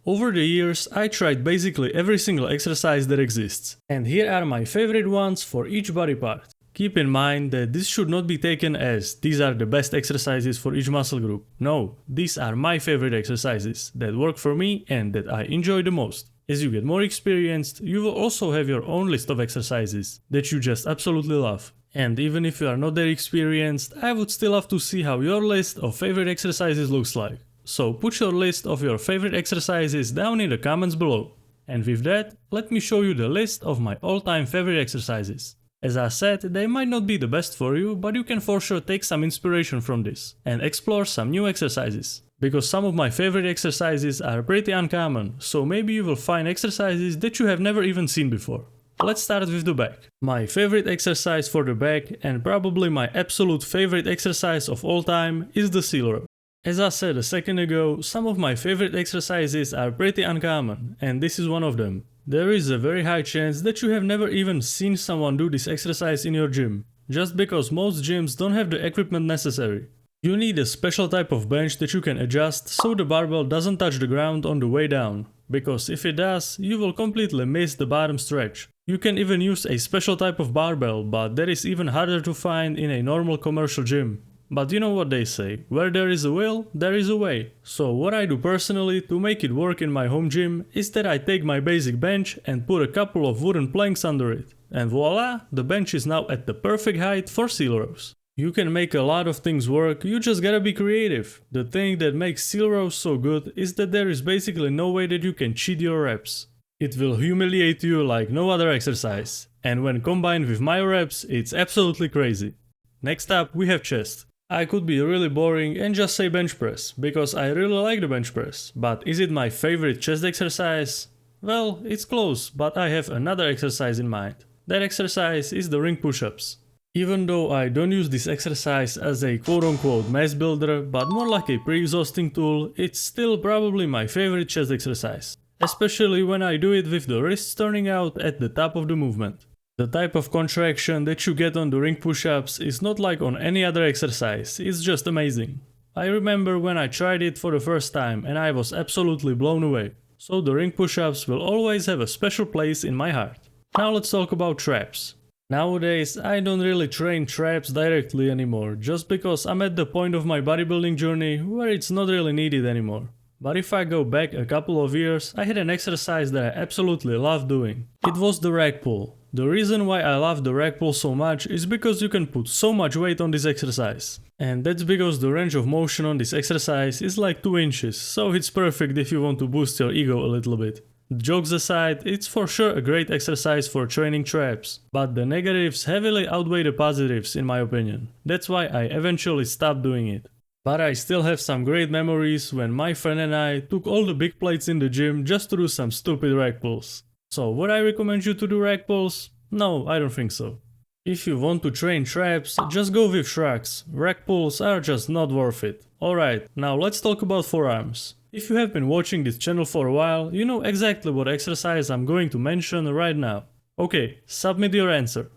Over the years, I tried basically every single exercise that exists, and here are my favorite ones for each body part. Keep in mind that this should not be taken as these are the best exercises for each muscle group. No, these are my favorite exercises that work for me and that I enjoy the most. As you get more experienced, you will also have your own list of exercises that you just absolutely love. And even if you are not that experienced, I would still love to see how your list of favorite exercises looks like. So put your list of your favorite exercises down in the comments below. And with that, let me show you the list of my all-time favorite exercises. As I said, they might not be the best for you, but you can for sure take some inspiration from this and explore some new exercises. Because some of my favorite exercises are pretty uncommon, so maybe you will find exercises that you have never even seen before. Let's start with the back. My favorite exercise for the back, and probably my absolute favorite exercise of all time, is the seal row. As I said a second ago, some of my favorite exercises are pretty uncommon, and this is one of them. There is a very high chance that you have never even seen someone do this exercise in your gym, just because most gyms don't have the equipment necessary. You need a special type of bench that you can adjust so the barbell doesn't touch the ground on the way down, because if it does, you will completely miss the bottom stretch. You can even use a special type of barbell, but that is even harder to find in a normal commercial gym. But you know what they say, where there is a will, there is a way. So what I do personally to make it work in my home gym is that I take my basic bench and put a couple of wooden planks under it. And voila, the bench is now at the perfect height for seal rows. You can make a lot of things work, you just gotta be creative. The thing that makes seal rows so good is that there is basically no way that you can cheat your reps. It will humiliate you like no other exercise. And when combined with my reps, it's absolutely crazy. Next up, we have chest. I could be really boring and just say bench press, because I really like the bench press, but is it my favorite chest exercise? Well, it's close, but I have another exercise in mind. That exercise is the ring push-ups. Even though I don't use this exercise as a quote-unquote mass builder, but more like a pre-exhausting tool, it's still probably my favorite chest exercise. Especially when I do it with the wrists turning out at the top of the movement. The type of contraction that you get on the ring push-ups is not like on any other exercise, it's just amazing. I remember when I tried it for the first time and I was absolutely blown away. So the ring push-ups will always have a special place in my heart. Now let's talk about traps. Nowadays I don't really train traps directly anymore, just because I'm at the point of my bodybuilding journey where it's not really needed anymore. But if I go back a couple of years, I had an exercise that I absolutely loved doing. It was the rack pull. The reason why I love the rack pull so much is because you can put so much weight on this exercise. And that's because the range of motion on this exercise is like 2 inches, so it's perfect if you want to boost your ego a little bit. Jokes aside, it's for sure a great exercise for training traps, but the negatives heavily outweigh the positives in my opinion. That's why I eventually stopped doing it. But I still have some great memories when my friend and I took all the big plates in the gym just to do some stupid rack pulls. So would I recommend you to do rack pulls? No, I don't think so. If you want to train traps, just go with shrugs. Rack pulls are just not worth it. Alright, now let's talk about forearms. If you have been watching this channel for a while, you know exactly what exercise I'm going to mention right now. Okay, submit your answer.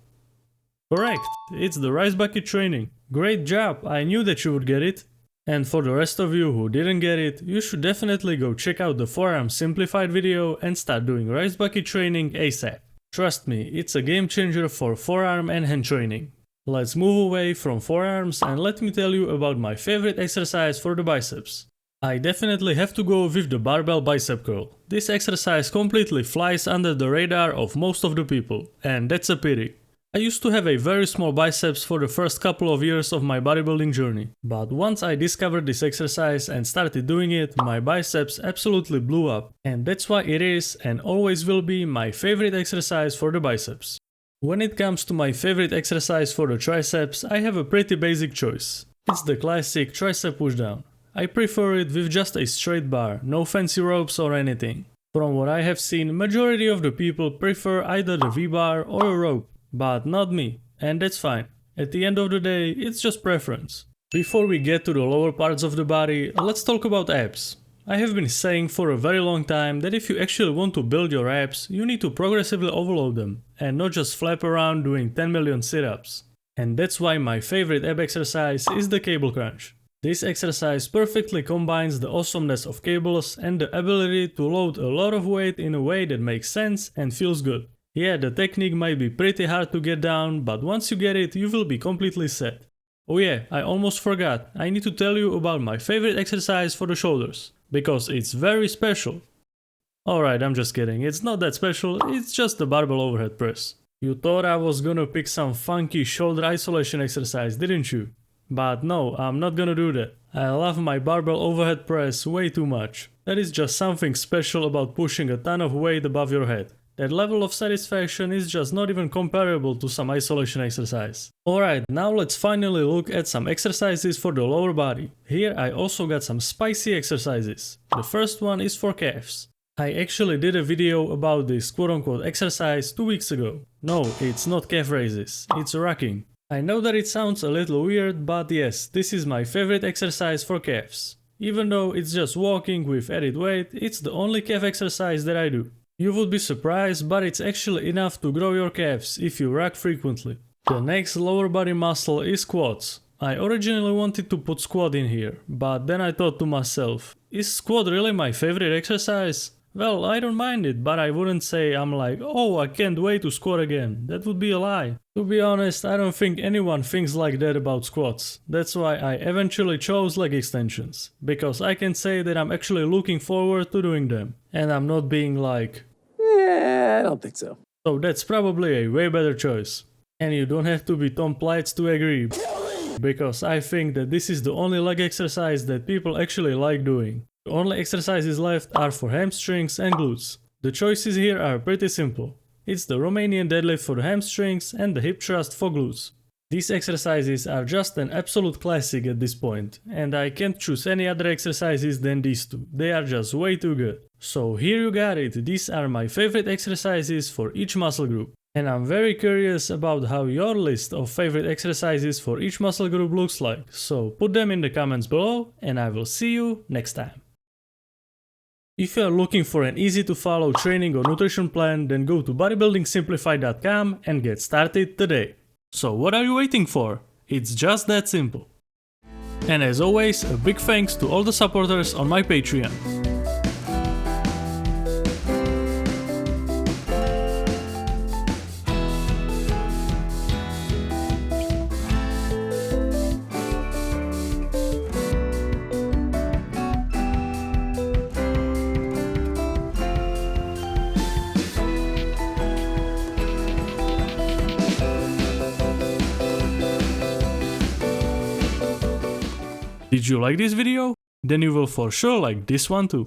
Correct, it's the rice bucket training. Great job, I knew that you would get it. And for the rest of you who didn't get it, you should definitely go check out the forearm simplified video and start doing rice bucket training ASAP. Trust me, it's a game changer for forearm and hand training. Let's move away from forearms and let me tell you about my favorite exercise for the biceps. I definitely have to go with the barbell bicep curl. This exercise completely flies under the radar of most of the people, and that's a pity. I used to have a very small biceps for the first couple of years of my bodybuilding journey, but once I discovered this exercise and started doing it, my biceps absolutely blew up, and that's why it is and always will be my favorite exercise for the biceps. When it comes to my favorite exercise for the triceps, I have a pretty basic choice. It's the classic tricep pushdown. I prefer it with just a straight bar, no fancy ropes or anything. From what I have seen, majority of the people prefer either the V-bar or a rope. But not me, and that's fine. At the end of the day, it's just preference. Before we get to the lower parts of the body, let's talk about abs. I have been saying for a very long time that if you actually want to build your abs, you need to progressively overload them, and not just flap around doing 10 million sit-ups. And that's why my favorite ab exercise is the cable crunch. This exercise perfectly combines the awesomeness of cables and the ability to load a lot of weight in a way that makes sense and feels good. Yeah, the technique might be pretty hard to get down, but once you get it, you will be completely set. Oh yeah, I almost forgot, I need to tell you about my favorite exercise for the shoulders, because it's very special. Alright, I'm just kidding, it's not that special, it's just the barbell overhead press. You thought I was gonna pick some funky shoulder isolation exercise, didn't you? But no, I'm not gonna do that. I love my barbell overhead press way too much. There is just something special about pushing a ton of weight above your head. That level of satisfaction is just not even comparable to some isolation exercise. Alright, now let's finally look at some exercises for the lower body. Here I also got some spicy exercises. The first one is for calves. I actually did a video about this quote-unquote exercise 2 weeks ago. No, it's not calf raises, it's rocking. I know that it sounds a little weird, but yes, this is my favorite exercise for calves. Even though it's just walking with added weight, it's the only calf exercise that I do. You would be surprised, but it's actually enough to grow your calves if you rock frequently. The next lower body muscle is quads. I originally wanted to put squat in here, but then I thought to myself, is squat really my favorite exercise? Well, I don't mind it, but I wouldn't say I'm like, oh, I can't wait to squat again. That would be a lie. To be honest, I don't think anyone thinks like that about squats. That's why I eventually chose leg extensions. Because I can say that I'm actually looking forward to doing them. And I'm not being like, yeah, I don't think so. So that's probably a way better choice. And you don't have to be Tom Plites to agree. Because I think that this is the only leg exercise that people actually like doing. The only exercises left are for hamstrings and glutes. The choices here are pretty simple. It's the Romanian deadlift for the hamstrings and the hip thrust for glutes. These exercises are just an absolute classic at this point, and I can't choose any other exercises than these two. They are just way too good. So here you got it, these are my favorite exercises for each muscle group. And I'm very curious about how your list of favorite exercises for each muscle group looks like, so put them in the comments below and I will see you next time. If you are looking for an easy to follow training or nutrition plan, then go to bodybuildingsimplified.com and get started today. So what are you waiting for? It's just that simple. And as always, a big thanks to all the supporters on my Patreon. Did you like this video? Then you will for sure like this one too.